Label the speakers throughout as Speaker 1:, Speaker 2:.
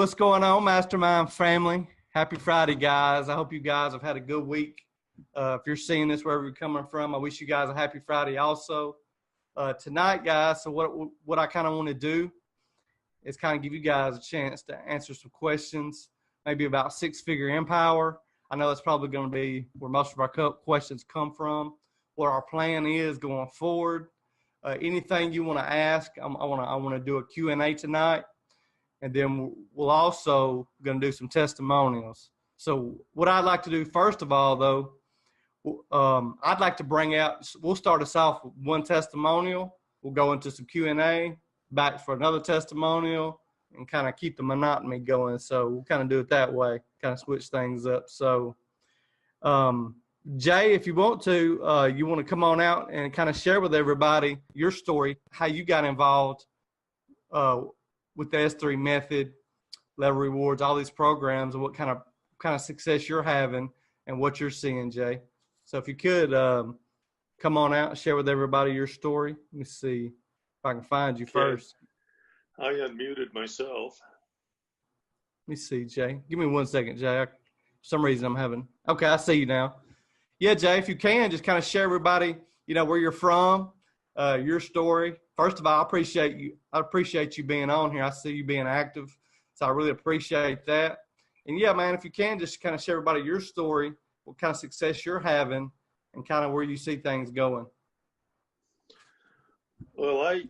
Speaker 1: what's going on, Mastermind family? Happy Friday, guys. I hope you guys have had a good week. If you're seeing this wherever you're coming from, I wish you guys a happy Friday also. Tonight, guys, so what I kind of want to do is kind of give you guys a chance to answer some questions, maybe about six-figure empower. I know that's probably going to be where most of our questions come from, what our plan is going forward. Anything you want to ask, I want to do a Q&A tonight. And then we'll also going to do some testimonials. So what I'd like to do first of all, though, I'd like to bring out, we'll start us off with one testimonial. We'll go into some Q&A, back for another testimonial, and kind of keep the monotony going. So we'll kind of do it that way, kind of switch things up. So Jay, if you want to come on out and kind of share with everybody your story, how you got involved with the S3 method, level rewards, all these programs, and what kind of success you're having and what you're seeing, Jay. So if you could come on out and share with everybody your story. Let me see if I can find you first.
Speaker 2: I unmuted myself.
Speaker 1: Let me see, Jay. Give me 1 second, Jay. For some reason I'm having, okay, I see you now. Yeah, Jay, if you can, just kind of share everybody, where you're from, your story. First of all, I appreciate you being on here. I see you being active, so I really appreciate that. And yeah, man, if you can, just kind of share everybody your story, what kind of success you're having, and kind of where you see things going.
Speaker 2: Well, I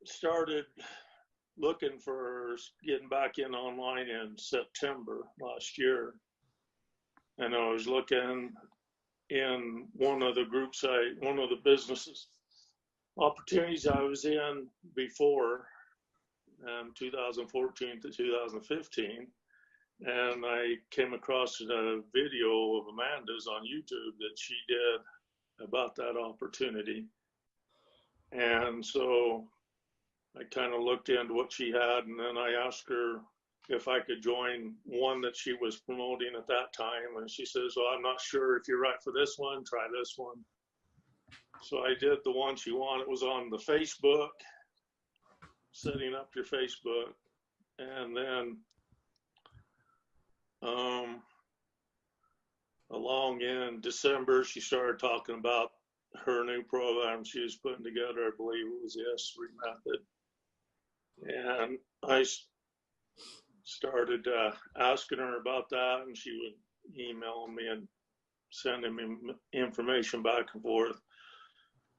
Speaker 2: started looking for getting back in online in September last year. And I was looking in one of the businesses opportunities I was in before 2014 to 2015. And I came across a video of Amanda's on YouTube that she did about that opportunity. And so I kind of looked into what she had, and then I asked her if I could join one that she was promoting at that time. And she says, well, I'm not sure if you're right for this one, try this one. So I did the one she wanted. It was on the Facebook, setting up your Facebook. And then along in December, she started talking about her new program she was putting together. I believe it was the S3 method. And I started asking her about that, and she would email me and sending me information back and forth.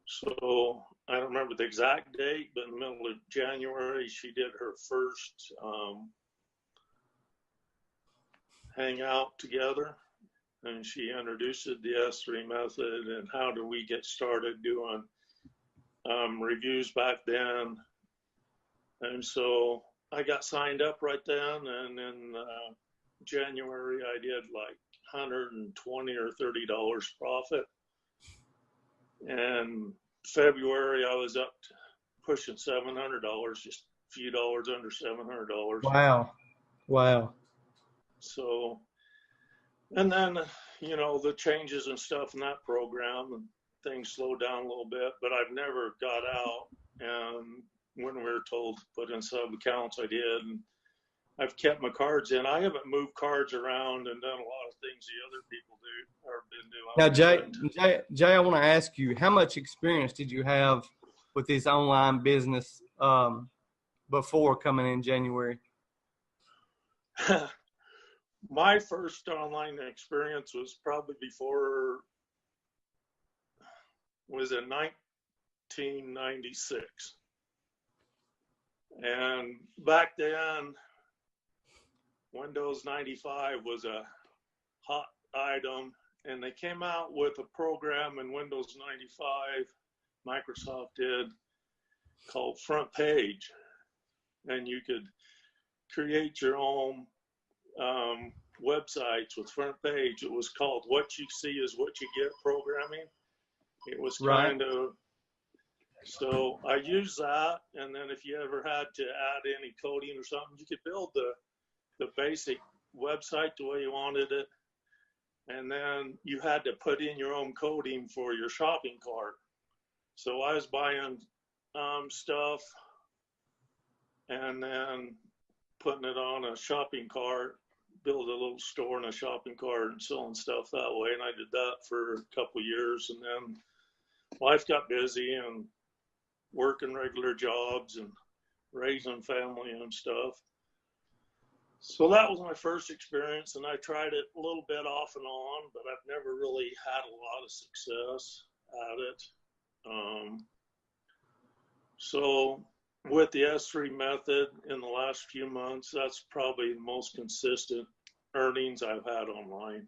Speaker 2: So I don't remember the exact date, but in the middle of January, she did her first hangout together, and she introduced the S3 method and how do we get started doing reviews back then. And so I got signed up right then, and in January I did like $120 or $30 profit. And February I was up to pushing $700, just a few dollars under $700.
Speaker 1: Wow. So,
Speaker 2: and then, the changes and stuff in that program, and things slowed down a little bit, but I've never got out. And when we were told to put in sub accounts, I did. And I've kept my cards in. I haven't moved cards around and done a lot of things the other people do or been
Speaker 1: Now,
Speaker 2: doing.
Speaker 1: Jay, I want to ask you, how much experience did you have with this online business before coming in January?
Speaker 2: My first online experience was probably was in 1996. And back then, Windows 95 was a hot item, and they came out with a program in Windows 95, Microsoft did, called Front Page. And you could create your own websites with Front Page. It was called What You See Is What You Get programming. It was kind of, so I used that, and then if you ever had to add any coding or something, you could build the basic website the way you wanted it, and then you had to put in your own coding for your shopping cart. So I was buying stuff, and then putting it on a shopping cart, build a little store in a shopping cart and selling stuff that way. And I did that for a couple of years, and then life got busy and working regular jobs and raising family and stuff. So that was my first experience, and I tried it a little bit off and on, but I've never really had a lot of success at it. So with the S3 method in the last few months, that's probably the most consistent earnings I've had online.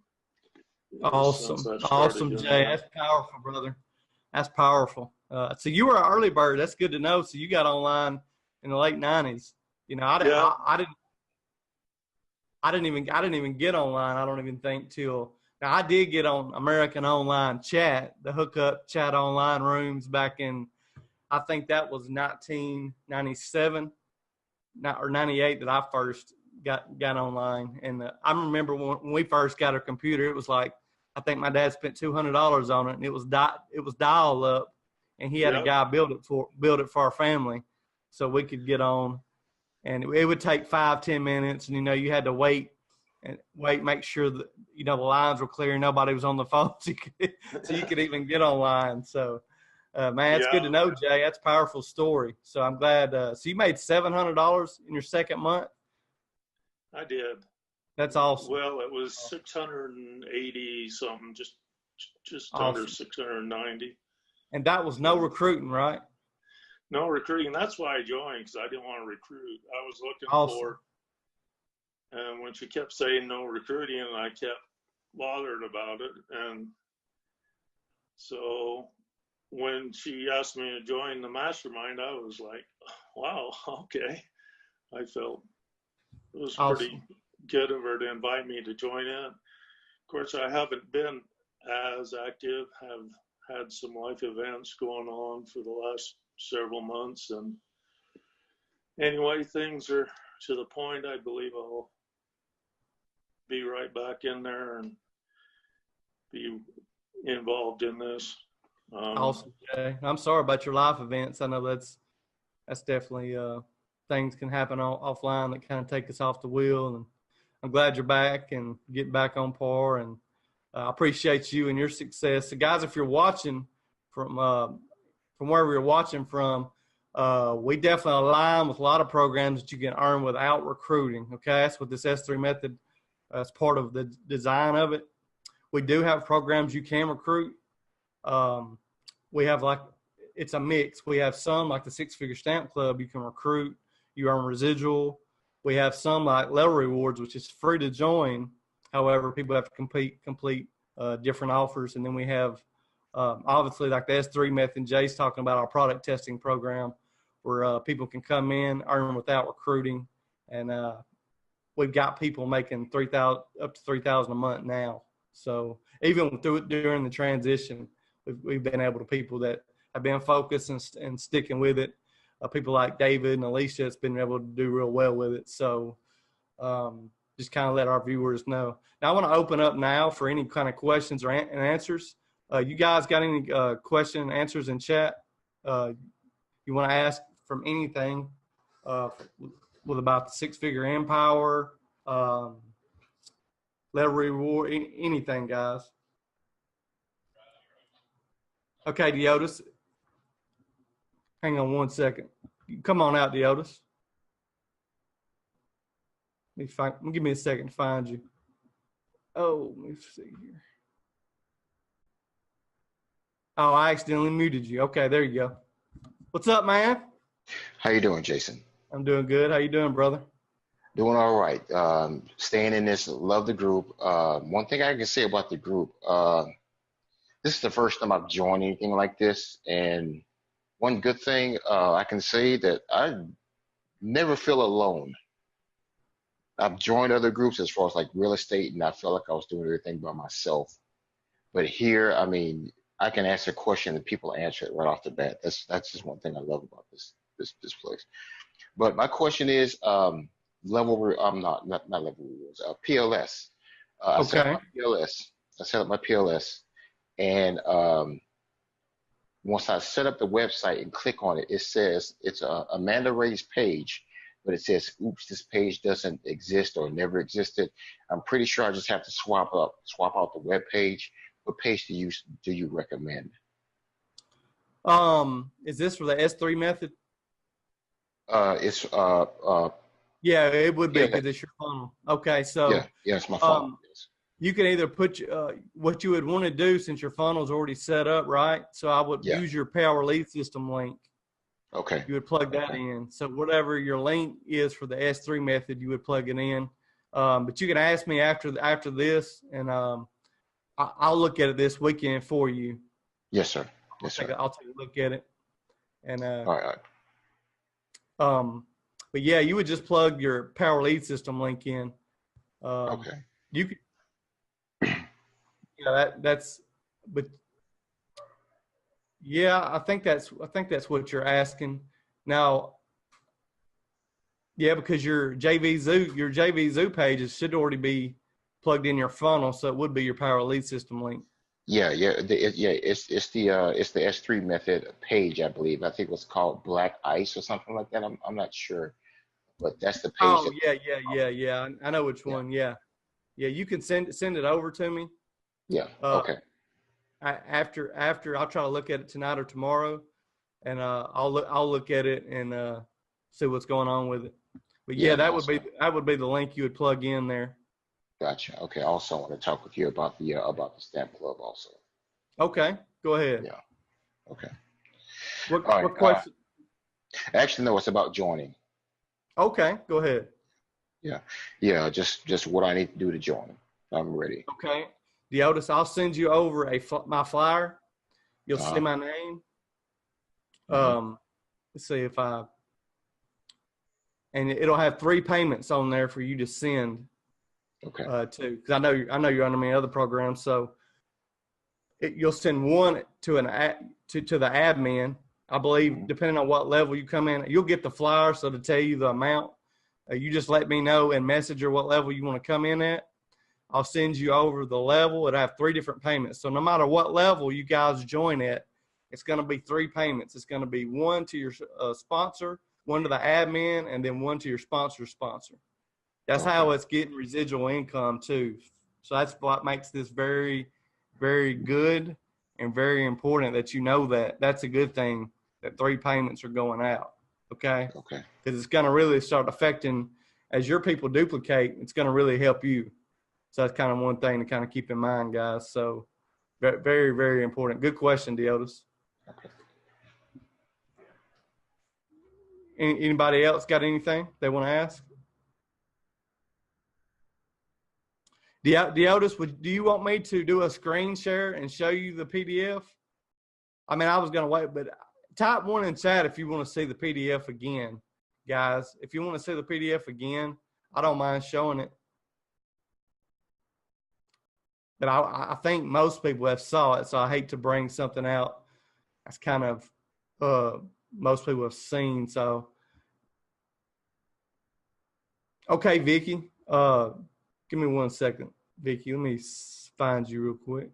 Speaker 1: Awesome, Jay. That's powerful, brother. That's powerful. So you were an early bird. That's good to know. So you got online in the late '90s. You know, I didn't even get online. I don't even think till now. I did get on American Online Chat, the hookup chat online rooms back in, I think that was 1997 or 98 that I first got online. And I remember when we first got a computer, it was like, I think my dad spent $200 on it, and it was dial up, and he had a guy build it for our family, so we could get on. And it would take 5-10 minutes, and you had to wait, make sure that the lines were clear, nobody was on the phone, so you could even get online. So, man, it's good to know, Jay. That's a powerful story. So I'm glad. So you made $700 in your second month.
Speaker 2: I did.
Speaker 1: That's awesome.
Speaker 2: Well, it was 680 something, just
Speaker 1: awesome.
Speaker 2: Under 690.
Speaker 1: And that was no recruiting, right?
Speaker 2: No recruiting. That's why I joined, because I didn't want to recruit. I was looking for, and when she kept saying no recruiting, and I kept bothered about it. And so when she asked me to join the mastermind, I was like, wow, okay. I felt it was pretty good of her to invite me to join in. Of course, I haven't been as active, have had some life events going on for the last several months, and anyway, things are to the point I believe I'll be right back in there and be involved in this.
Speaker 1: Awesome, Jay. I'm sorry about your life events. I know that's definitely things can happen offline that kind of take us off the wheel, and I'm glad you're back and getting back on par, and I appreciate you and your success. So guys, if you're watching from wherever you're watching from, we definitely align with a lot of programs that you can earn without recruiting. Okay, that's what this S3 method is part of the design of it. We do have programs you can recruit. We have it's a mix. We have some like the 6-Figure Stamp Club you can recruit. You earn residual. We have some like Level Rewards, which is free to join. However, people have to complete different offers. And then we have obviously like the S3 method. Jay's talking about our product testing program, where people can come in, earn without recruiting, and we've got people making $3,000 up to $3,000 a month now. So even during the transition, we've been able to people that have been focused and sticking with it. People like David and Alicia has been able to do real well with it. So just kind of let our viewers know. Now I want to open up now for any kind of questions and answers. You guys got any question and answers in chat? You want to ask from anything with about the 6-Figure Empower, Level Reward, anything, guys. Okay, Deotis. Hang on one second. Come on out, Deotis. Give me a second to find you. Oh, let me see here. Oh, I accidentally muted you. Okay, there you go. What's up, man?
Speaker 3: How you doing, Jason?
Speaker 1: I'm doing good. How you doing, brother?
Speaker 3: Doing all right. Staying in this, love the group. One thing I can say about the group, this is the first time I've joined anything like this, and one good thing I can say that I never feel alone. I've joined other groups as far as like real estate, and I felt like I was doing everything by myself. But here, I mean, I can ask a question and people answer it right off the bat. That's just one thing I love about this place. But my question is, I'm not level rewards, PLS.
Speaker 1: Okay.
Speaker 3: I set up my PLS, and once I set up the website and click on it, it says it's Amanda Ray's page. but it says, oops, this page doesn't exist or never existed. I'm pretty sure I just have to swap out the web page. What page do you recommend?
Speaker 1: Is this for the S3 method?
Speaker 3: It's
Speaker 1: Yeah, it would be
Speaker 3: yeah,
Speaker 1: because it's your funnel. Okay, so
Speaker 3: yeah, it's my phone. Yes.
Speaker 1: you can either put what you would want to do since your funnel is already set up, right? So I would
Speaker 3: Yeah.
Speaker 1: use your Power Lead System link.
Speaker 3: Okay.
Speaker 1: You would plug that in. So whatever your link is for the S3 method, you would plug it in. But you can ask me after this, and I'll look at it this weekend for you.
Speaker 3: Yes, sir. Yes, sir.
Speaker 1: I'll take a look at it. And
Speaker 3: All right.
Speaker 1: but yeah, you would just plug your Power Lead System link in.
Speaker 3: Okay.
Speaker 1: You could, yeah, that's, but yeah, I think that's what you're asking now. Yeah, because your JV Zoo pages should already be plugged in your funnel, so it would be your Power Lead System link.
Speaker 3: Yeah, it's the S3 method page, I believe. I think it was called Black Ice or something like that. I'm not sure, but that's the page.
Speaker 1: Oh, yeah. I know which one. Yeah. You can send it over to me.
Speaker 3: Yeah. Okay.
Speaker 1: After I'll try to look at it tonight or tomorrow, and I'll look at it and see what's going on with it. But yeah, that would be the link you would plug in there.
Speaker 3: Gotcha. Okay. I also want to talk with you about the Stamp Club also.
Speaker 1: Okay. Go ahead.
Speaker 3: Yeah. Okay.
Speaker 1: What question?
Speaker 3: Actually, no. It's about joining.
Speaker 1: Okay. Go ahead.
Speaker 3: Yeah. Just what I need to do to join. I'm ready.
Speaker 1: Okay. Deotis, I'll send you over my flyer. You'll see my name. Let's see if and it'll have 3 payments on there for you to send.
Speaker 3: Okay.
Speaker 1: To, because I know you're under many other programs, so you'll send one to to the admin. I believe depending on what level you come in, you'll get the flyer, so to tell you the amount. You just let me know and Messenger what level you want to come in at. I'll send you over the level. It'll have 3 different payments. So no matter what level you guys join at, it's going to be 3 payments. It's going to be one to your sponsor, one to the admin, and then one to your sponsor's sponsor. That's how it's getting residual income too. So that's what makes this very, very good and very important that you know that. That's a good thing that 3 payments are going out. Okay.
Speaker 3: Okay.
Speaker 1: Because it's going to really start affecting as your people duplicate. It's going to really help you. So that's kind of one thing to kind of keep in mind, guys. So very, very important. Good question, Deotis.
Speaker 3: Okay.
Speaker 1: Anybody else got anything they want to ask? Deotis, do you want me to do a screen share and show you the PDF? I mean, I was going to wait, but type 1 in chat if you want to see the PDF again, guys. If you want to see the PDF again, I don't mind showing it. But I think most people have saw it, so I hate to bring something out that's kind of most people have seen. So, okay, Vicky. Give me 1 second, Vicky. Let me find you real quick.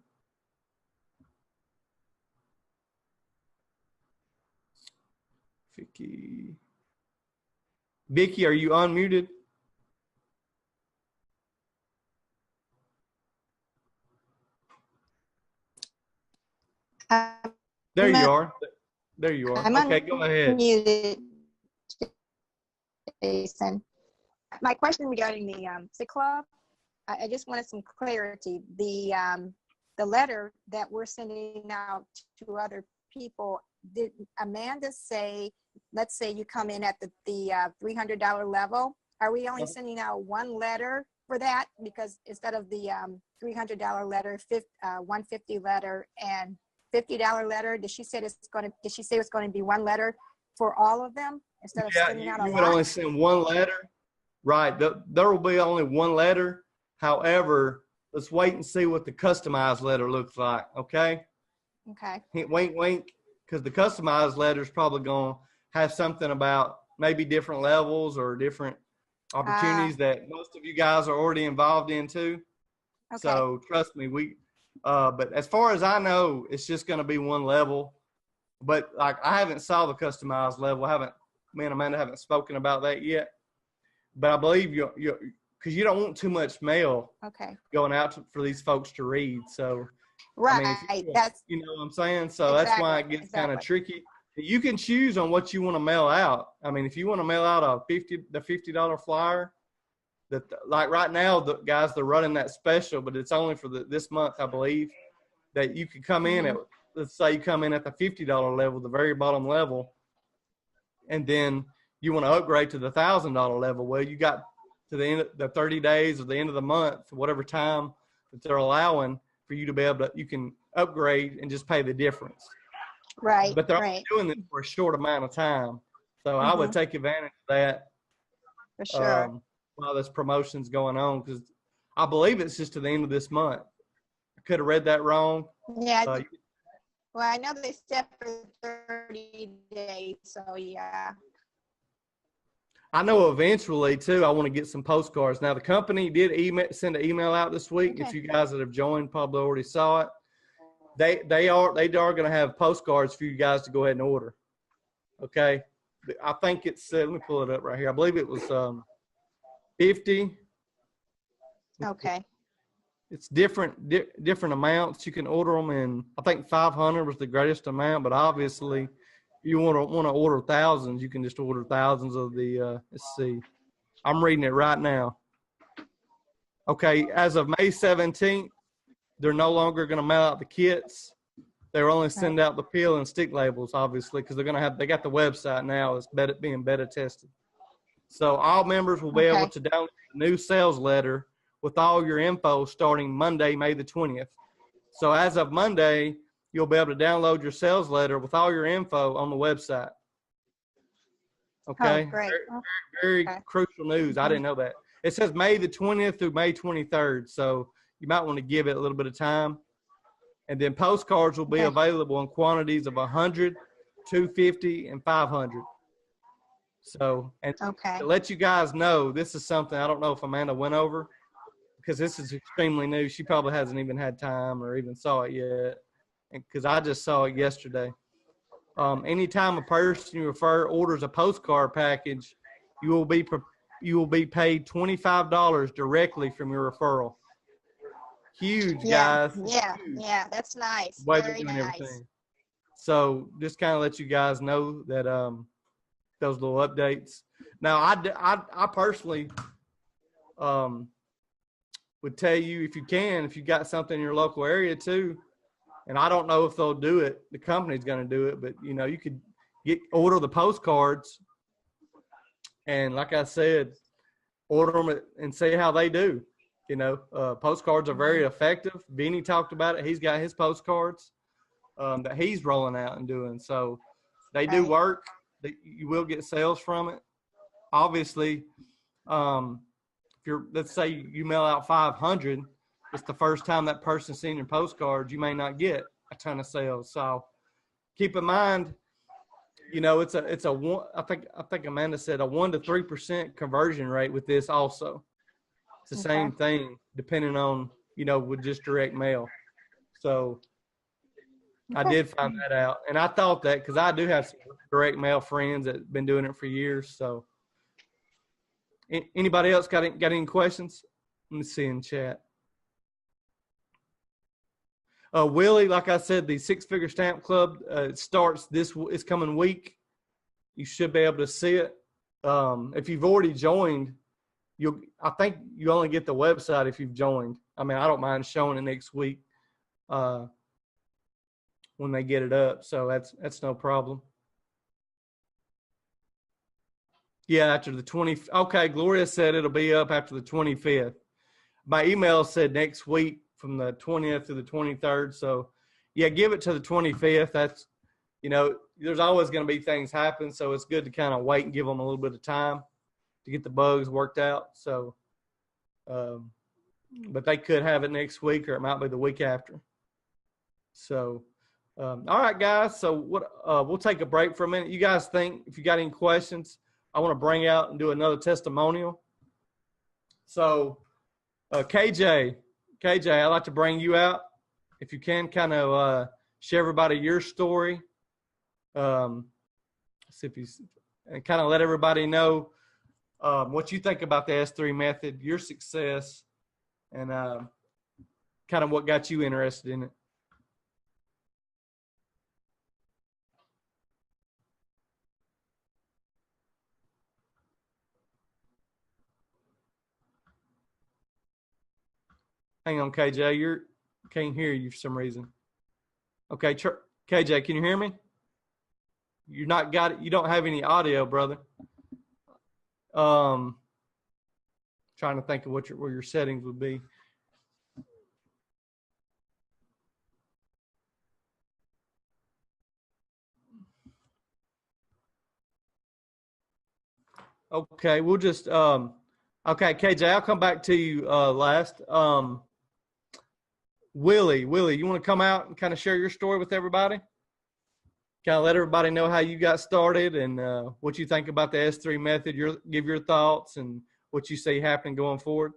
Speaker 1: Vicky, are you unmuted? There you are. There you are. Okay, go ahead.
Speaker 4: Unmuted, Jason. My question regarding the SIC Club, I just wanted some clarity. The letter that we're sending out to other people, did Amanda say, let's say you come in at the $300 level, are we only sending out 1 letter for that? Because instead of the $300 letter, $150 letter and $50 letter, did she say it's going to be 1 letter for all of them instead of sending out a lot?
Speaker 1: You would only send 1 letter. Right. There will be only 1 letter. However, let's wait and see what the customized letter looks like. Okay.
Speaker 4: Okay.
Speaker 1: Wink, wink. Because the customized letter is probably going to have something about maybe different levels or different opportunities that most of you guys are already involved in too. Okay. So trust me, but as far as I know, it's just going to be 1 level. But like I haven't saw the customized level. Me and Amanda haven't spoken about that yet. but I believe because you don't want too much mail going out for these folks to read. So,
Speaker 4: right.
Speaker 1: I mean,
Speaker 4: That's,
Speaker 1: you know what I'm saying? So
Speaker 4: exactly,
Speaker 1: that's why it gets kind of tricky. You can choose on what you want to mail out. I mean, if you want to mail out the $50 flyer, that like right now, the guys, they're running that special, but it's only for this month, I believe, that you can come in at, let's say you come in at the $50 level, the very bottom level, and then you want to upgrade to the $1,000 level. Well, you got to the end of the 30 days or the end of the month, whatever time that they're allowing for you to be able to, you can upgrade and just pay the difference.
Speaker 4: Right.
Speaker 1: But they're only doing this for a short amount of time. So I would take advantage of that.
Speaker 4: For sure.
Speaker 1: While this promotion's going on, because I believe it's just to the end of this month. I could have read that wrong.
Speaker 4: Yeah. Well, I know they set for 30 days, so yeah.
Speaker 1: I know eventually too, I want to get some postcards. Now the company did send an email out this week. If you guys that have joined probably already saw it. They are going to have postcards for you guys to go ahead and order. Okay. I think it's let me pull it up right here. I believe it was 50.
Speaker 4: Okay.
Speaker 1: It's different amounts. You can order them, and I think 500 was the greatest amount. But obviously, if you want to order thousands, you can just order thousands of the. Let's see, I'm reading it right now. Okay, as of May 17th, they're no longer going to mail out the kits. They're only sending out the peel and stick labels, obviously, because they got the website now. It's being beta tested. So all members will be able to download a new sales letter with all your info starting Monday, May the 20th. So as of Monday, you'll be able to download your sales letter with all your info on the website. Okay?
Speaker 4: Oh, great.
Speaker 1: Very crucial news. I didn't know that. It says May the 20th through May 23rd. So you might want to give it a little bit of time. And then postcards will be available in quantities of 100, 250, and 500. So, and to let you guys know, this is something I don't know if Amanda went over, because this is extremely new. She probably hasn't even had time or even saw it yet, because I just saw it yesterday. Anytime a person you refer orders a postcard package, you will be paid $25 directly from your referral. Huge, guys.
Speaker 4: Yeah, that's nice.
Speaker 1: Way
Speaker 4: Very nice.
Speaker 1: Everything. So just kind of let you guys know that those little updates. Now, I personally would tell you, if you got something in your local area too, and I don't know if they'll do it, the company's going to do it, but you know, you could order the postcards, and like I said, order them and see how they do. You know, postcards are very effective. Benny talked about it. He's got his postcards that he's rolling out and doing. So they do work. You will get sales from it. Obviously, let's say you mail out 500, it's the first time that person's seen your postcard, you may not get a ton of sales. So keep in mind, you know, it's a one. I think Amanda said a 1 to 3% conversion rate with this also. It's the same thing, depending on, you know, with just direct mail. So I did find that out. And I thought that because I do have some direct mail friends that have been doing it for years. So anybody else got any questions? Let me see in chat. Willie, like I said, the Six Figure Stamp Club starts this coming week. You should be able to see it. If you've already joined, I think you only get the website if you've joined. I mean, I don't mind showing it next week when they get it up. So that's no problem. Yeah, after the 20th. Okay, Gloria said it'll be up after the 25th. My email said next week from the 20th to the 23rd. So, yeah, give it to the 25th. That's, you know, there's always going to be things happen. So it's good to kind of wait and give them a little bit of time to get the bugs worked out. So, but they could have it next week, or it might be the week after. So, all right, guys. So we'll take a break for a minute. You guys think, if you got any questions, I want to bring out and do another testimonial. So, KJ, I'd like to bring you out. If you can, kind of share everybody your story. See if and kind of let everybody know what you think about the S3 method, your success, and kind of what got you interested in it. Hang on, KJ. Can't hear you for some reason. Okay, KJ, can you hear me? You're not got it. You don't have any audio, brother. Trying to think of where your settings would be. Okay, we'll just okay, KJ, I'll come back to you last. Willie, you want to come out and kind of share your story with everybody? Kind of let everybody know how you got started and what you think about the S3 method. Give your thoughts and what you see happening going forward.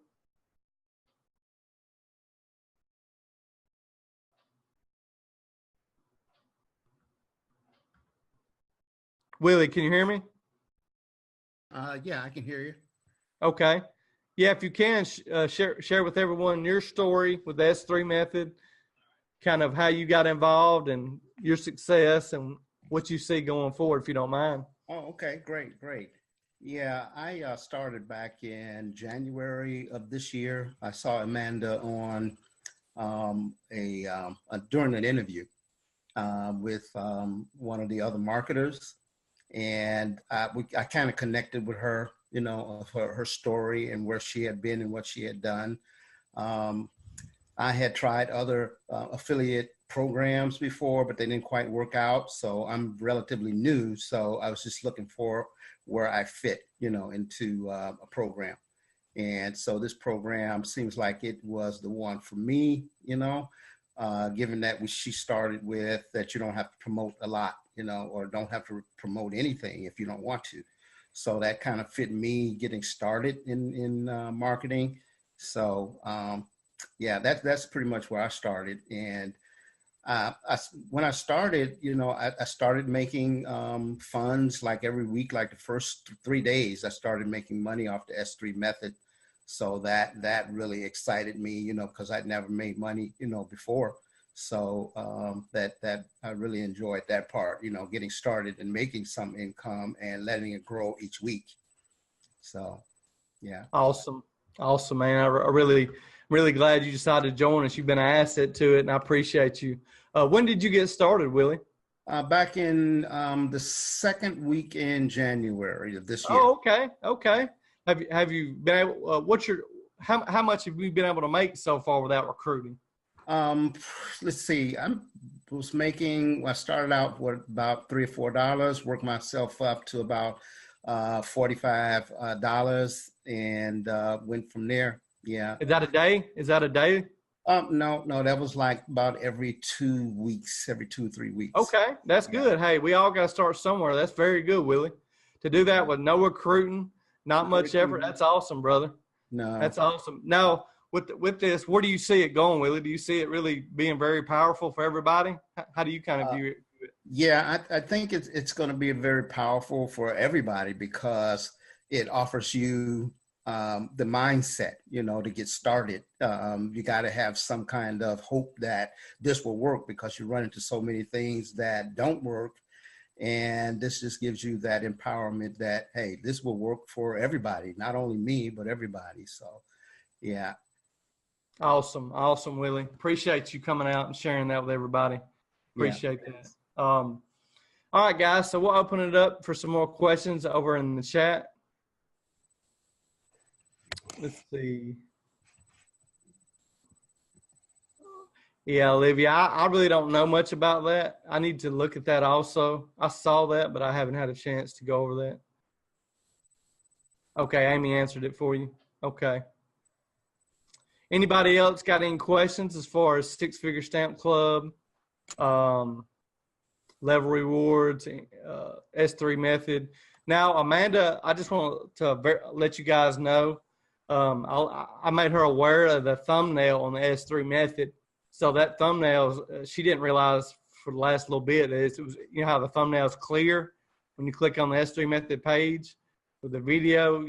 Speaker 1: Willie, can you hear me?
Speaker 5: Yeah, I can hear you.
Speaker 1: Okay. Yeah, if you can, share with everyone your story with the S3 method, kind of how you got involved and your success and what you see going forward, if you don't mind.
Speaker 5: Oh, okay, great. Yeah, I started back in January of this year. I saw Amanda on during an interview with one of the other marketers, and I kind of connected with her, of her story and where she had been and what she had done. I had tried other affiliate programs before, but they didn't quite work out. So I'm relatively new. So I was just looking for where I fit, into a program. And so this program seems like it was the one for me, given that she started with that you don't have to promote a lot, or don't have to promote anything if you don't want to. So that kind of fit me getting started in marketing. So yeah, that's pretty much where I started. And when I started, I started making funds like every week, like the first 3 days, I started making money off the S3 method. So that really excited me, because I'd never made money, before. So that I really enjoyed that part, getting started and making some income and letting it grow each week. So, yeah.
Speaker 1: Awesome, man. I really glad you decided to join us. You've been an asset to it, and I appreciate you. When did you get started, Willie?
Speaker 5: Back in the second week in January of this year.
Speaker 1: Oh, okay. Have you been able? How much have you been able to make so far without recruiting?
Speaker 5: Let's see. I started out with about $3 or $4, worked myself up to about $45, and went from there. Yeah.
Speaker 1: Is that a day?
Speaker 5: No, that was like about every 2 weeks, every 2 or 3 weeks.
Speaker 1: Okay, that's good. Hey, we all got to start somewhere. That's very good, Willie. To do that with no recruiting, not much effort. That's awesome, brother.
Speaker 5: No,
Speaker 1: that's awesome. Now, with this, where do you see it going, Willie? Do you see it really being very powerful for everybody? How do you kind of view it?
Speaker 5: Yeah, I think it's going to be very powerful for everybody because it offers you the mindset, to get started. You got to have some kind of hope that this will work because you run into so many things that don't work. And this just gives you that empowerment that, hey, this will work for everybody, not only me, but everybody. So, yeah.
Speaker 1: Awesome, Willie. Appreciate you coming out and sharing that with everybody. Appreciate that. All right, guys. So we'll open it up for some more questions over in the chat. Let's see. Yeah, Olivia, I really don't know much about that. I need to look at that also. I saw that, but I haven't had a chance to go over that. Okay, Amy answered it for you. Okay. Anybody else got any questions as far as Six Figure Stamp Club, level rewards, S3 method? Now, Amanda, I just want to let you guys know, I made her aware of the thumbnail on the S3 method. So that thumbnail, she didn't realize for the last little bit, it was, how the thumbnail is clear when you click on the S3 method page. with the video.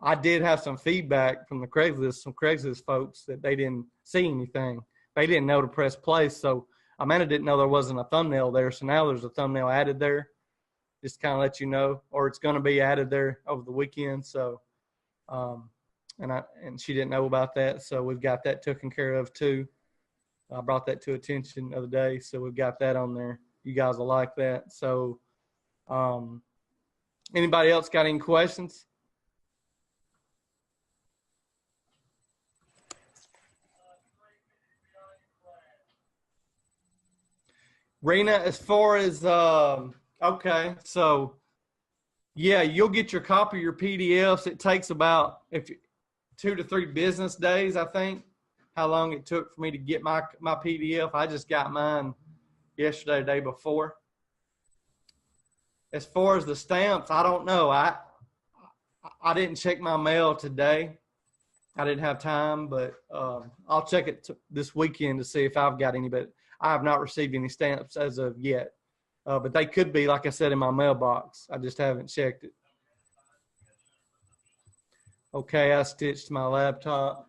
Speaker 1: I did have some feedback from some Craigslist folks that they didn't see anything. They didn't know to press play. So Amanda didn't know there wasn't a thumbnail there. So now there's a thumbnail added there. Just kind of let you know, or it's going to be added there over the weekend. So, and she didn't know about that. So we've got that taken care of too. I brought that to attention the other day. So we've got that on there. You guys will like that. So, anybody else got any questions? Rena, as far as, okay, so yeah, you'll get your copy of your PDFs. It takes about 2 to 3 business days, I think, how long it took for me to get my PDF. I just got mine yesterday, the day before. As far as the stamps, I don't know. I didn't check my mail today. I didn't have time, but I'll check it this weekend to see if I've got any, but I have not received any stamps as of yet. But they could be, like I said, in my mailbox. I just haven't checked it. Okay, I stitched my laptop.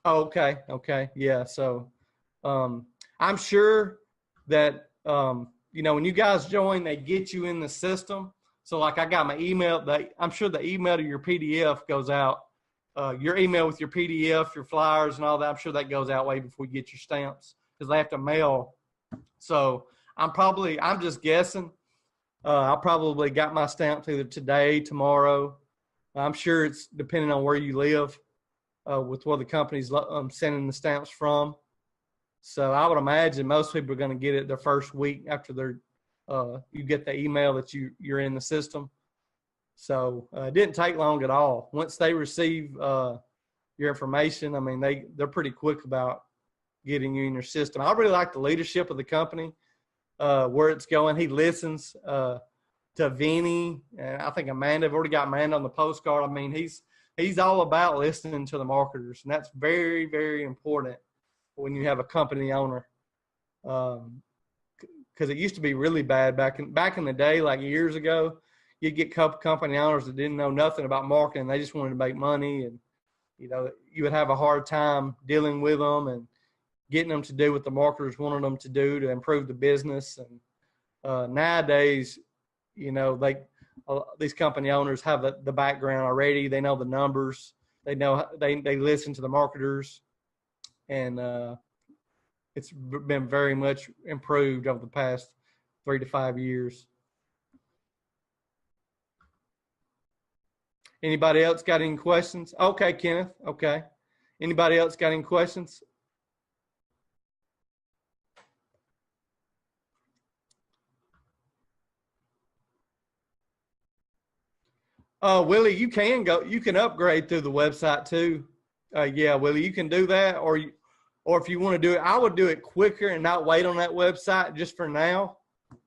Speaker 1: Oh, okay. Yeah, so I'm sure that, when you guys join, they get you in the system. So, like, I got my email. I'm sure the email to your PDF goes out. Your email with your PDF, your flyers, and all that, I'm sure that goes out way before you get your stamps because they have to mail. So I'm just guessing. I probably got my stamps either today, tomorrow. I'm sure it's depending on where you live with where the company's sending the stamps from. So I would imagine most people are going to get it their first week after you get the email that you're in the system. So it didn't take long at all. Once they receive your information, I mean, they're pretty quick about getting you in your system. I really like the leadership of the company, where it's going. He listens to Vinny, and I think Amanda. I've already got Amanda on the postcard. I mean, he's all about listening to the marketers, and that's very, very important when you have a company owner. Because it used to be really bad back in the day, like years ago. You'd get company owners that didn't know nothing about marketing. They just wanted to make money, and you would have a hard time dealing with them and getting them to do what the marketers wanted them to do to improve the business. And nowadays, these company owners have the background already. They know the numbers. They know they listen to the marketers, and it's been very much improved over the past 3 to 5 years. Anybody else got any questions? Okay, Kenneth. Okay. Anybody else got any questions? Willie, you can upgrade through the website too. Yeah, Willie, you can do that, or if you want to do it, I would do it quicker and not wait on that website just for now,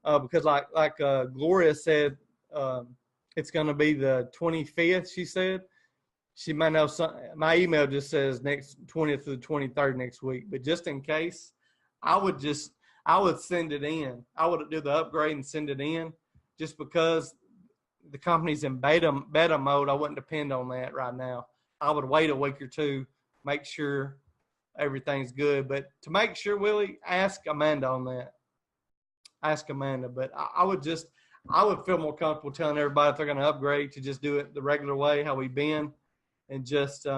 Speaker 1: because like Gloria said, it's going to be the 25th. She said she might know my email just says next 20th to the 23rd next week, but just in case, I would send it in. I would do the upgrade and send it in, just because the company's in beta mode. I wouldn't depend on that right now. I would wait a week or two, make sure everything's good. But to make sure, Willie, ask Amanda on that. Ask Amanda. But I would feel more comfortable telling everybody if they're going to upgrade to just do it the regular way, how we've been, and just do it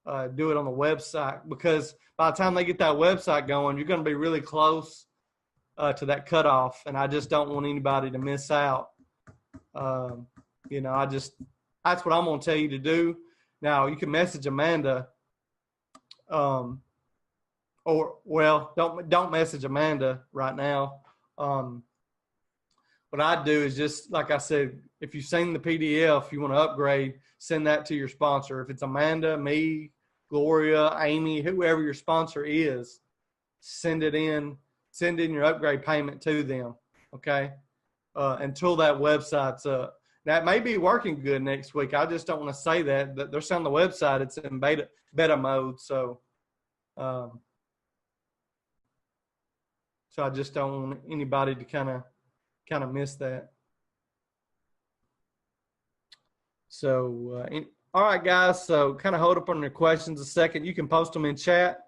Speaker 1: on the website. Because by the time they get that website going, you're going to be really close to that cutoff, and I just don't want anybody to miss out. That's what I'm going to tell you to do. Now, you can message Amanda, don't message Amanda right now. What I'd do is just, like I said, if you've seen the PDF, you want to upgrade, send that to your sponsor. If it's Amanda, me, Gloria, Amy, whoever your sponsor is, send in your upgrade payment to them, okay? Until that website's up. Now, it may be working good next week. I just don't want to say that. They're saying on the website it's in beta mode, so I just don't want anybody to kind of miss that. So, all right, guys. So kind of hold up on your questions a second. You can post them in chat.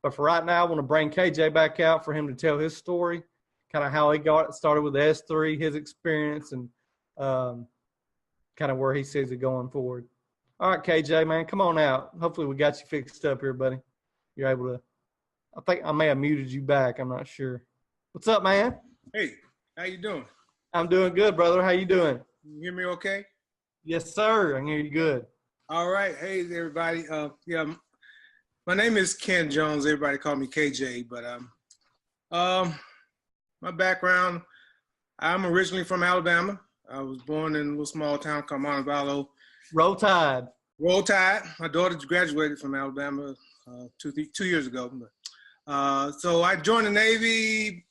Speaker 1: But for right now, I want to bring KJ back out for him to tell his story, kind of how he got started with the S3, his experience, and kind of where he sees it going forward. All right, KJ, man, come on out. Hopefully we got you fixed up here, buddy. You're able to – I think I may have muted you back. I'm not sure. What's up, man?
Speaker 6: Hey, how you doing?
Speaker 1: I'm doing good, brother. How you doing?
Speaker 6: You hear me okay?
Speaker 1: Yes, sir. I can hear you good.
Speaker 6: All right. Hey, everybody. My name is Ken Jones. Everybody call me KJ. But my background, I'm originally from Alabama. I was born in a little small town called Montevallo.
Speaker 1: Roll Tide.
Speaker 6: Roll Tide. My daughter graduated from Alabama 2 years ago. So I joined the Navy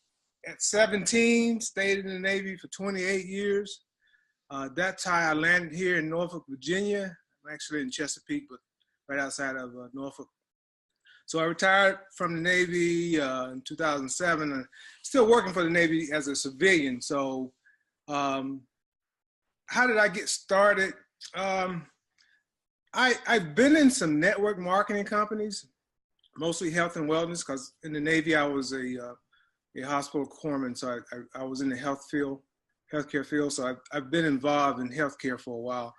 Speaker 6: at 17, stayed in the Navy for 28 years. That's how I landed here in Norfolk, Virginia. I'm actually in Chesapeake, but right outside of Norfolk. So I retired from the Navy in 2007, and still working for the Navy as a civilian. So how did I get started? I've been in some network marketing companies, mostly health and wellness, because in the Navy I was a hospital corpsman, so I was in the healthcare field. So I've been involved in healthcare for a while,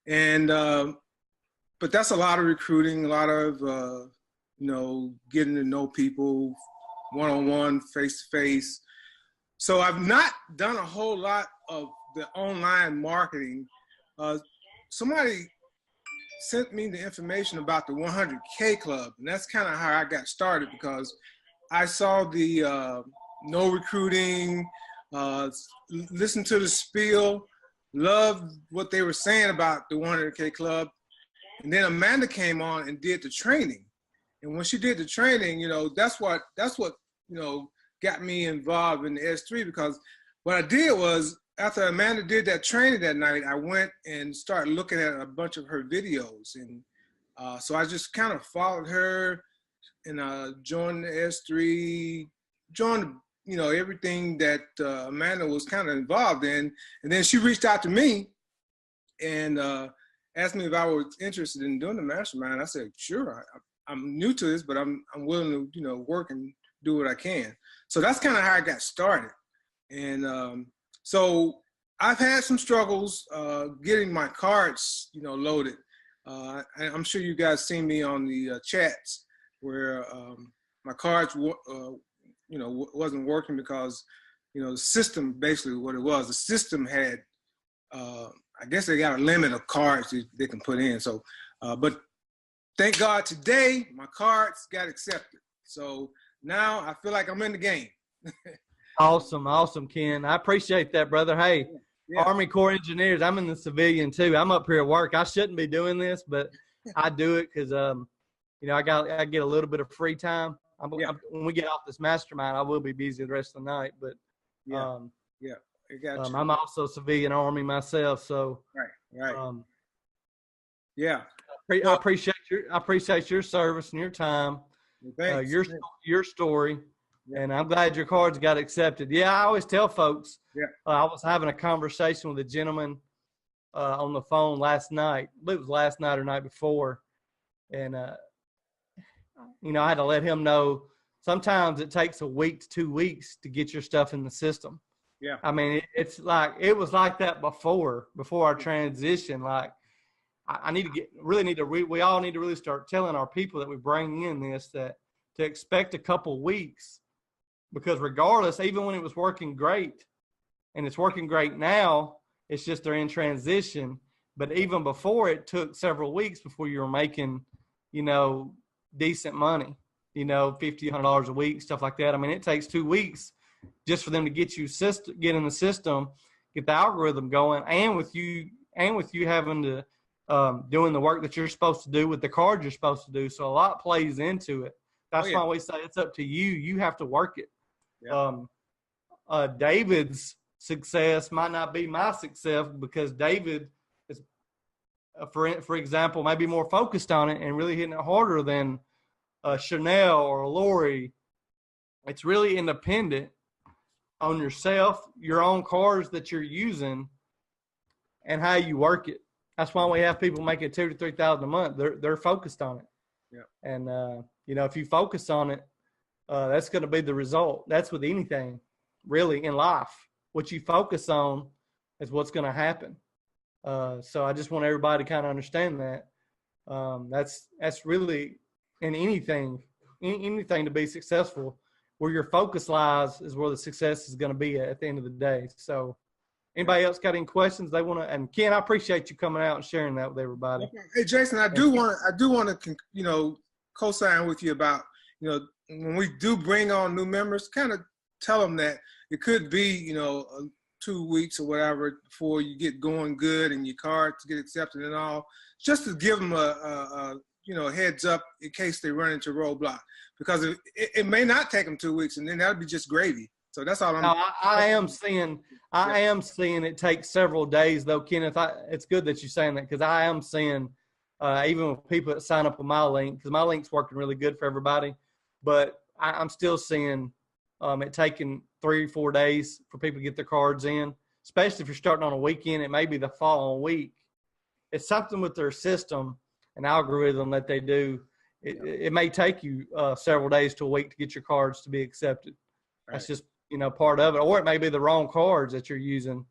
Speaker 6: and but that's a lot of recruiting, a lot of getting to know people one-on-one, face-to-face. So I've not done a whole lot of the online marketing. Somebody sent me the information about the 100K Club, and that's kind of how I got started, because I saw the no recruiting, listened to the spiel, loved what they were saying about the 100K Club. And then Amanda came on and did the training. And when she did the training, that's what got me involved in the S3, because what I did was, after Amanda did that training that night, I went and started looking at a bunch of her videos. And so I just kind of followed her and joined the S3, joined, everything that Amanda was kind of involved in. And then she reached out to me and asked me if I was interested in doing the mastermind. I said, sure, I'm new to this, but I'm willing to, work and do what I can. So that's kind of how I got started. And so I've had some struggles getting my cards, loaded. I'm sure you guys seen me on the chats where my cards, wasn't working because, the system, basically what it was, the system had, I guess they got a limit of cards they can put in. So, but thank God today my cards got accepted. So now I feel like I'm in the game.
Speaker 1: Awesome, Ken. I appreciate that, brother. Hey, yeah. Army Corps Engineers, I'm in the civilian too. I'm up here at work. I shouldn't be doing this, but I do it because, I get a little bit of free time. When we get off this mastermind, I will be busy the rest of the night. But
Speaker 6: I got you.
Speaker 1: I'm also civilian Army myself, so
Speaker 6: right.
Speaker 1: I appreciate your service and your time, your story. Yeah. And I'm glad your cards got accepted. Yeah, I always tell folks, I was having a conversation with a gentleman on the phone last night. I believe it was last night or night before. And, I had to let him know sometimes it takes a week to 2 weeks to get your stuff in the system.
Speaker 6: Yeah.
Speaker 1: I mean, it was like that before our transition. Like, we all need to really start telling our people that we bring in this, that to expect a couple weeks. Because regardless, even when it was working great, and it's working great now, it's just they're in transition. But even before, it took several weeks before you were making, decent money, $50, $100 a week, stuff like that. I mean, it takes 2 weeks just for them to get in the system, get the algorithm going, and with you having to doing the work that you're supposed to do with the card you're supposed to do. So a lot plays into it. That's why we say it's up to you. You have to work it. Yeah. David's success might not be my success because David is, for example, maybe more focused on it and really hitting it harder than Chanel or Lori. It's really independent on yourself, your own cards that you're using, and how you work it. That's why we have people making $2,000 to $3,000 a month. They're focused on it.
Speaker 6: Yeah.
Speaker 1: And if you focus on it, that's going to be the result. That's with anything, really, in life. What you focus on is what's going to happen. So I just want everybody to kind of understand that. That's really in anything to be successful. Where your focus lies is where the success is going to be at the end of the day. So anybody else got any questions they want to? And Ken, I appreciate you coming out and sharing that with everybody.
Speaker 6: Hey, Jason, I do want to, co-sign with you about, when we do bring on new members, kind of tell them that it could be, 2 weeks or whatever before you get going good and your card to get accepted and all, just to give them a heads up in case they run into a roadblock, because it may not take them 2 weeks, and then that'll be just gravy. So that's all I'm.
Speaker 1: No, I am seeing it take several days though, Kenneth. It's good that you're saying that, because I am seeing even with people that sign up with my link, because my link's working really good for everybody, but I'm still seeing it taking 3 or 4 days for people to get their cards in, especially if you're starting on a weekend. It may be the following week. It's something with their system and algorithm that they do. It may take you several days to a week to get your cards to be accepted. Right. That's just part of it. Or it may be the wrong cards that you're using.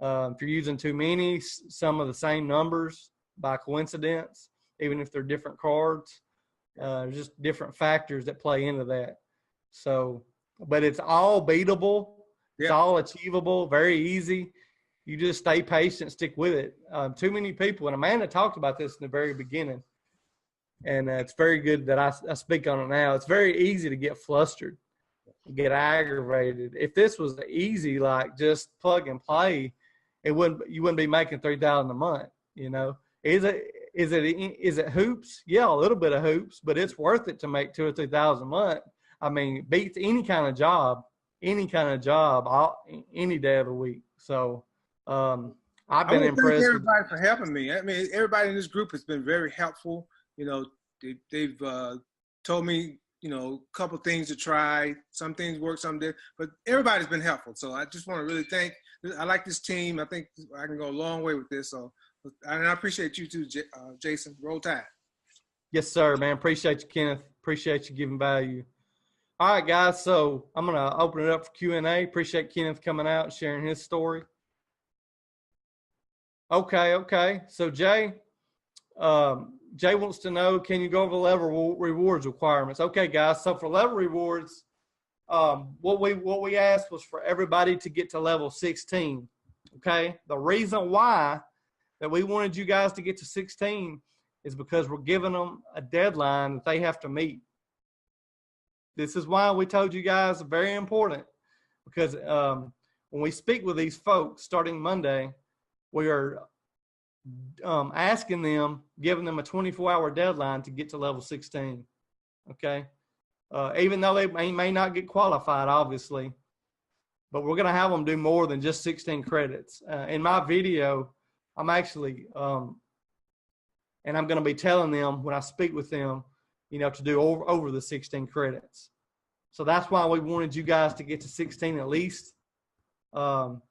Speaker 1: If you're using too many, some of the same numbers by coincidence, even if they're different cards, there's just different factors that play into that. So, but it's all beatable. It's all achievable, very easy. You just stay patient, stick with it. Too many people, and Amanda talked about this in the very beginning, and it's very good that I speak on it now. It's very easy to get flustered, get aggravated. If this was easy, like just plug and play, you wouldn't be making $3,000 a month. Is it hoops? Yeah, a little bit of hoops, but it's worth it to make $2,000 or $3,000 a month. I mean, beats any kind of job, any day of the week. So I've been impressed.
Speaker 6: Thank everybody for helping me. I mean, everybody in this group has been very helpful. They've told me, a couple things to try. Some things work, some did, but everybody's been helpful. So I just want to really thank. I like this team. I think I can go a long way with this. So, and I appreciate you too, Jason. Roll Tide.
Speaker 1: Yes, sir, man. Appreciate you, Kenneth. Appreciate you giving value. All right, guys. So I'm going to open it up for Q&A. Appreciate Kenneth coming out and sharing his story. Okay. So Jay wants to know, can you go over the level rewards requirements? Okay, guys. So for level rewards, what we asked was for everybody to get to level 16. Okay. The reason why that we wanted you guys to get to 16 is because we're giving them a deadline that they have to meet. This is why we told you guys, very important, because when we speak with these folks starting Monday, we are asking them, giving them a 24-hour deadline to get to level 16. Okay. Even though they may not get qualified, obviously, but we're going to have them do more than just 16 credits. In my video, I'm actually, and I'm going to be telling them when I speak with them, to do over the 16 credits. So that's why we wanted you guys to get to 16 at least. So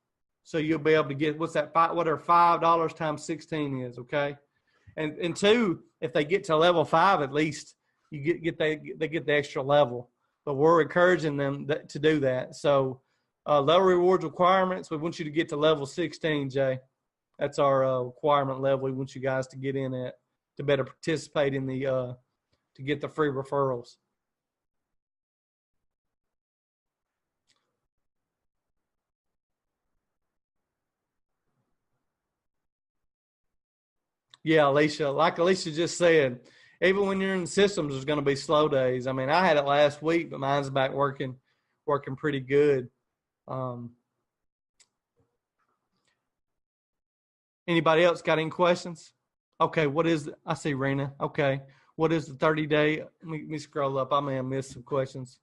Speaker 1: you'll be able to get, whatever $5 times 16 is, okay? And two, if they get to level 5 at least, they get the extra level. But we're encouraging them to do that. So level rewards requirements, we want you to get to level 16, Jay. That's our requirement level we want you guys to get in at to better participate in the to get the free referrals. Yeah, Alicia, like Alicia just said, even when you're in the systems, there's going to be slow days. I mean, I had it last week, but mine's back working pretty good. Anybody else got any questions? Okay, I see Rena. Okay, what is the 30-day? Let me scroll up. I may have missed some questions.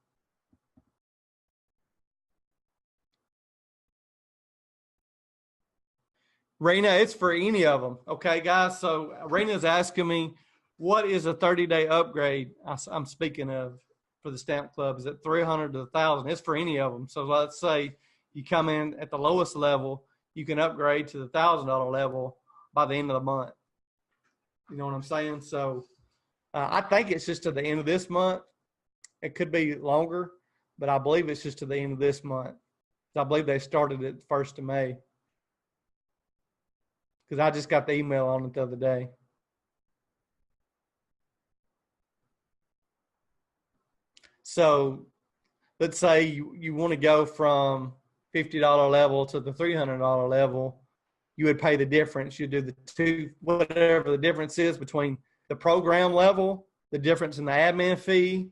Speaker 1: Rena, it's for any of them. Okay, guys. So Rena's asking me, what is a 30-day upgrade? I'm speaking of for the Stamp Club. Is it 300 to 1,000? It's for any of them. So let's say you come in at the lowest level, you can upgrade to the $1,000 level, by the end of the month. You know what I'm saying? So I think it's just to the end of this month. It could be longer, but I believe it's just to the end of this month. I believe they started it 1st of May. Because I just got the email on it the other day. So let's say you want to go from $50 level to the $300 level. You would pay the difference. You do the two, whatever the difference is between the program level, the difference in the admin fee,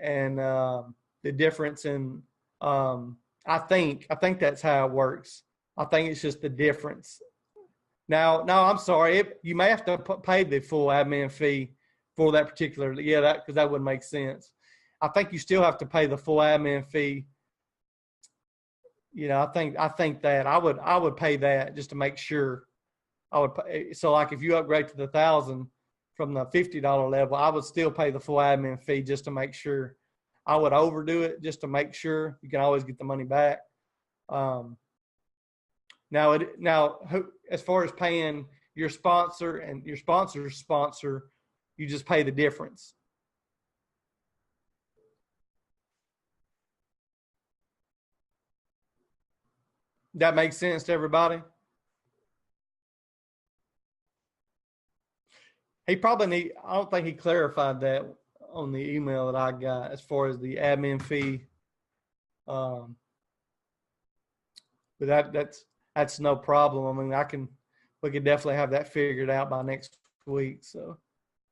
Speaker 1: and the difference in, I think that's how it works. I think it's just the difference. Now, no, I'm sorry. You may have to pay the full admin fee for that particular, because that wouldn't make sense. I think you still have to pay the full admin fee. I think that I would pay that just to make sure. I would pay, so like if you upgrade to the 1,000 from the $50 level, I would still pay the full admin fee just to make sure. I would overdo it just to make sure. You can always get the money back. Now, as far as paying your sponsor and your sponsor's sponsor, you just pay the difference. That makes sense to everybody? I don't think he clarified that on the email that I got as far as the admin fee. But that's no problem. I mean, we could definitely have that figured out by next week. So,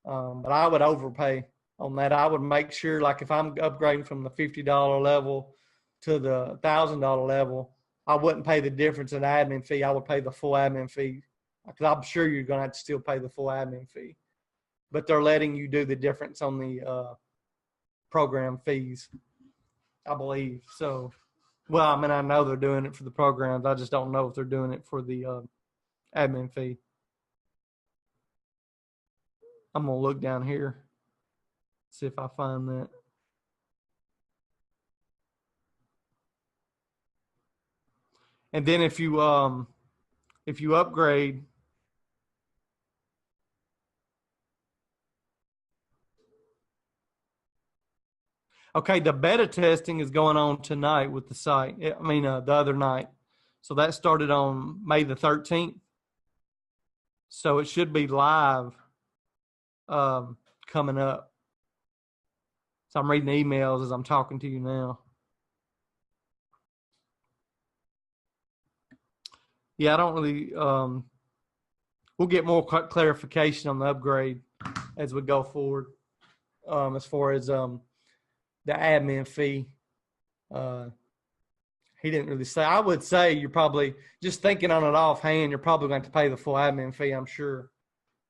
Speaker 1: but I would overpay on that. I would make sure, like if I'm upgrading from the $50 level to the $1,000 level, I wouldn't pay the difference in the admin fee. I would pay the full admin fee because I'm sure you're going to have to still pay the full admin fee. But they're letting you do the difference on the program fees, I believe. So, well, I mean, I know they're doing it for the programs. I just don't know if they're doing it for the admin fee. I'm going to look down here, see if I find that. And then if you upgrade, okay, the beta testing is going on tonight with the site. The other night. So that started on May the 13th. So it should be live coming up. So I'm reading the emails as I'm talking to you now. Yeah, I don't really, we'll get more clarification on the upgrade as we go forward as far as the admin fee. He didn't really say. I would say you're probably, just thinking on it offhand, you're probably going to pay the full admin fee, I'm sure,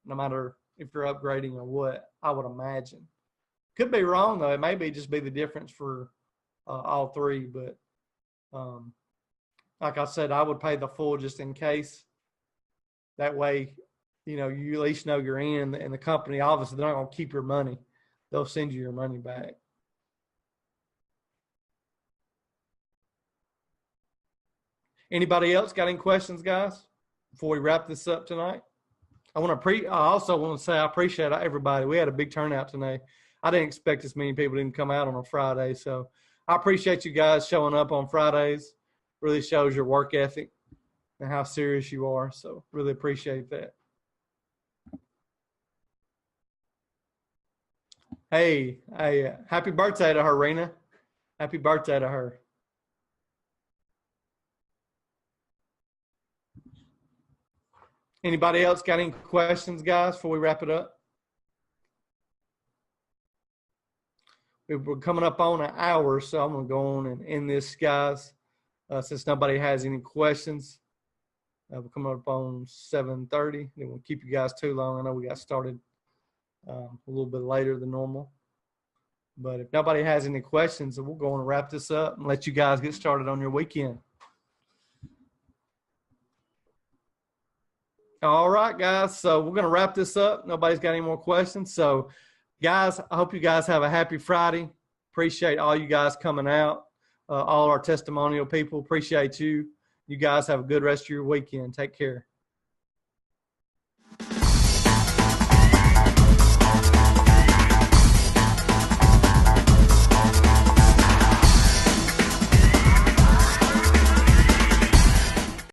Speaker 1: no matter if you're upgrading or what, I would imagine. Could be wrong, though. It may just be the difference for all three, but like I said, I would pay the full just in case. That way, you at least know you're in, and the company, obviously, they're not going to keep your money. They'll send you your money back. Anybody else got any questions, guys, before we wrap this up tonight? I also want to say I appreciate everybody. We had a big turnout tonight. I didn't expect as many people didn't come out on a Friday, so I appreciate you guys showing up on Fridays. Really shows your work ethic and how serious you are. So really appreciate that. Hey, happy birthday to her, Rena. Happy birthday to her. Anybody else got any questions, guys, before we wrap it up? We're coming up on an hour, so I'm going to go on and end this, guys. Since nobody has any questions, we're coming up on 7:30. They won't keep you guys too long. I know we got started a little bit later than normal. But if nobody has any questions, we'll go on and wrap this up and let you guys get started on your weekend. All right, guys. So we're going to wrap this up. Nobody's got any more questions. So, guys, I hope you guys have a happy Friday. Appreciate all you guys coming out. All our testimonial people, appreciate you. You guys have a good rest of your weekend. Take care.